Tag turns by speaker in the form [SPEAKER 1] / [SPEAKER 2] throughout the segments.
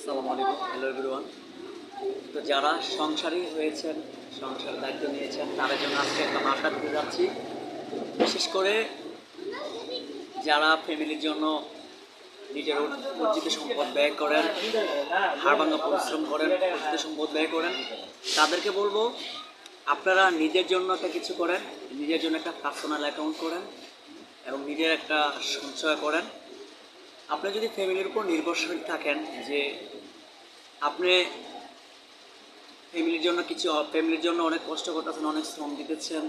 [SPEAKER 1] আসসালামু আলাইকুম, hello everyone. তো যারা সংসারী হয়েছেন, সংসার দায়িত্ব নিয়েছেন, তাদের জন্য আজকে একটা বার্তা দিতে যাচ্ছি। বিশেষ করে যারা ফ্যামিলির জন্য নিজের অর্জিত সম্পদ ব্যয় করেন, হাড়ভাঙা পরিশ্রম করেন, অর্জিত সম্পদ ব্যয় করেন, তাদেরকে বলবো আপনারা নিজের জন্য একটা কিছু করেন, নিজের জন্য একটা পার্সোনাল অ্যাকাউন্ট করেন এবং নিজের একটা সঞ্চয় করেন। আপনি যদি ফ্যামিলির উপর নির্ভরশীল থাকেন যে আপনি ফ্যামিলির জন্য অনেক কষ্ট করতেছেন, অনেক শ্রম দিতেছেন,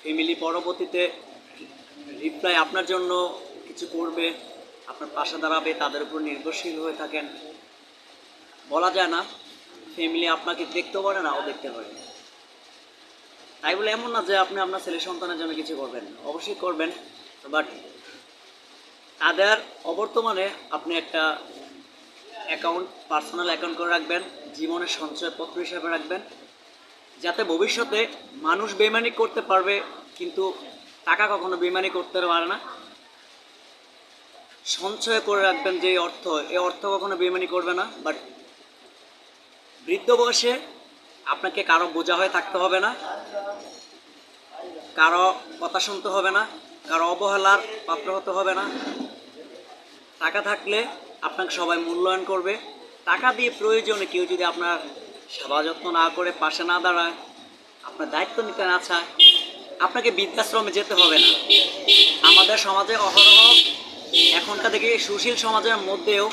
[SPEAKER 1] ফ্যামিলি পরবর্তীতে রিপ্লাই আপনার জন্য কিছু করবে, আপনার পাশে দাঁড়াবে, তাদের উপর নির্ভরশীল হয়ে থাকেন, বলা যায় না ফ্যামিলি আপনাকে দেখতেও পারে, নাও দেখতে পারে। তাই বলে এমন না যে আপনি আপনার ছেলে সন্তানের জন্য কিছু করবেন, অবশ্যই করবেন, বাট তাদের অবর্তমানে আপনি একটা পার্সোনাল অ্যাকাউন্ট করে রাখবেন, জীবনের সঞ্চয়পত্র হিসাবে রাখবেন, যাতে ভবিষ্যতে মানুষ বেইমানি করতে পারবে, কিন্তু টাকা কখনো বেইমানি করতে পারে না। সঞ্চয় করে রাখবেন যে অর্থ, এই অর্থ কখনো বেইমানি করবে না। বাট বৃদ্ধ বয়সে আপনাকে কারো বোঝা হয়ে থাকতে হবে না, কারো কথা শুনতে হবে না, কারো অবহেলার পাত্র হতে হবে না। টাকা থাকলে আপনাকে সবাই মূল্যায়ন করবে। টাকা দিয়ে প্রয়োজনে কেউ যদি আপনার সেবা যত্ন না করে, পাশে না দাঁড়ায়, আপনার দায়িত্ব নিতে না চায়, আপনাকে বৃদ্ধাশ্রমে যেতে হবে না। আমাদের সমাজে অহরহ এখনটা থেকে সুশীল সমাজের মধ্যেও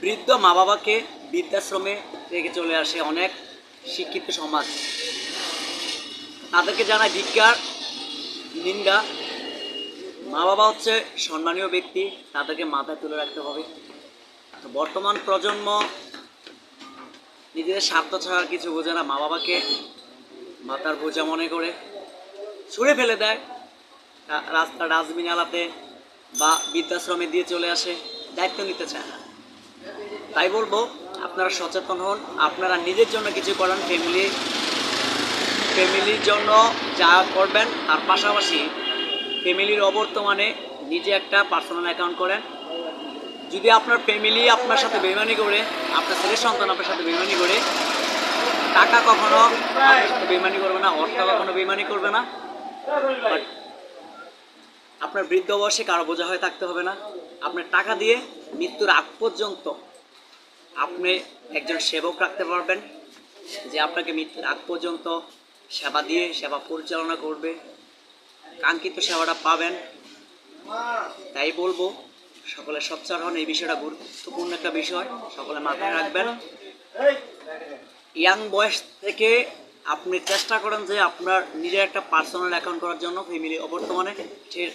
[SPEAKER 1] বৃদ্ধ মা বাবাকে বৃদ্ধাশ্রমে রেখে চলে আসে অনেক শিক্ষিত সমাজ। তাদেরকে জানায় ধিক্কার, নিন্দা। মা বাবা হচ্ছে সম্মানীয় ব্যক্তি, তাদেরকে মাথায় তুলে রাখতে হবে। তো বর্তমান প্রজন্ম নিজেদের স্বার্থ ছাড়া কিছু বোঝে না, মা বাবাকে মাথার বোঝা মনে করে ছুঁড়ে ফেলে দেয়, রাস্তা ডাস্টবিন আলাতে বা বৃদ্ধাশ্রমে দিয়ে চলে আসে, দায়িত্ব নিতে চায় না। তাই বলবো আপনারা সচেতন হন, আপনারা নিজের জন্য কিছু করেন, ফ্যামিলির জন্য যা করবেন তার পাশাপাশি ফ্যামিলির অবর্তমানে নিজে একটা পার্সোনাল অ্যাকাউন্ট করেন। যদি আপনার ফ্যামিলি আপনার সাথে বেইমানি করে, আপনার ছেলে সন্তান আপনার সাথে বেইমানি করে, টাকা কখনো আপনার সাথে বেইমানি করবে না, অর্থ কখনো বেইমানি করবে না। বাট আপনার বৃদ্ধ বয়সে কারো বোঝা হয়ে থাকতে হবে না। আপনার টাকা দিয়ে মৃত্যুর আগ পর্যন্ত আপনি একজন সেবক রাখতে পারবেন, যে আপনাকে মৃত্যুর আগ পর্যন্ত সেবা দিয়ে সেবা পরিচালনা করবে, কাঙ্ক্ষিত সেবাটা পাবেন। তাই বলবো সকলে সোচ্চার হন, এই বিষয়টা গুরুত্বপূর্ণ একটা বিষয়, সকলে মাথায় রাখবেন। ইয়াং বয়স থেকে আপনি চেষ্টা করেন যে আপনার নিজের একটা পার্সোনাল অ্যাকাউন্ট করার জন্য। ফ্যামিলি অবর্তমানে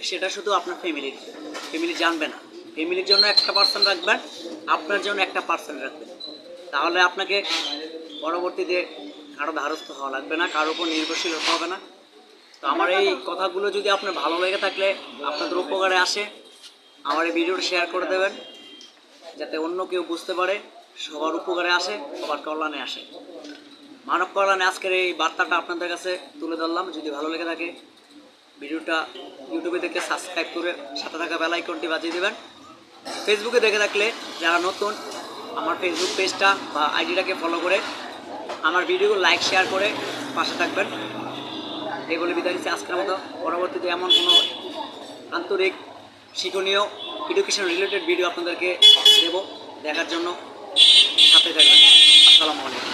[SPEAKER 1] সেটা শুধু আপনার ফ্যামিলি জানবে না। ফ্যামিলির জন্য একটা পার্সেন্ট রাখবেন, আপনার জন্য একটা পার্সেন্ট রাখবেন, তাহলে আপনাকে পরবর্তীতে কারো ধারস্থ হওয়া লাগবে না, কারোর উপর নির্ভরশীল হতে হবে না। তো আমার এই কথাগুলো যদি আপনার ভালো লেগে থাকলে, আপনাদের উপকারে আসে, আমার এই ভিডিওটা শেয়ার করে দেবেন, যাতে অন্য কেউ বুঝতে পারে, সবার উপকারে আসে, সবার কল্যাণে আসে। মানব কল্যাণে আজকের এই বার্তাটা আপনাদের কাছে তুলে ধরলাম। যদি ভালো লেগে থাকে ভিডিওটা ইউটিউবে দেখে সাবস্ক্রাইব করে সাথে থাকা বেল আইকনটি বাজিয়ে দেবেন। ফেসবুকে দেখে থাকলে যারা নতুন, আমার ফেসবুক পেজটা বা আইডিটাকে ফলো করে আমার ভিডিও লাইক শেয়ার করে পাশে থাকবেন। এই বলে বিদায় নিচ্ছি আজকের মতো। পরবর্তীতে এমন কোনো আন্তরিক শিক্ষণীয় এডুকেশন রিলেটেড ভিডিও আপনাদেরকে দেব, দেখার জন্য সাথে থাকবেন। আসসালামু আলাইকুম।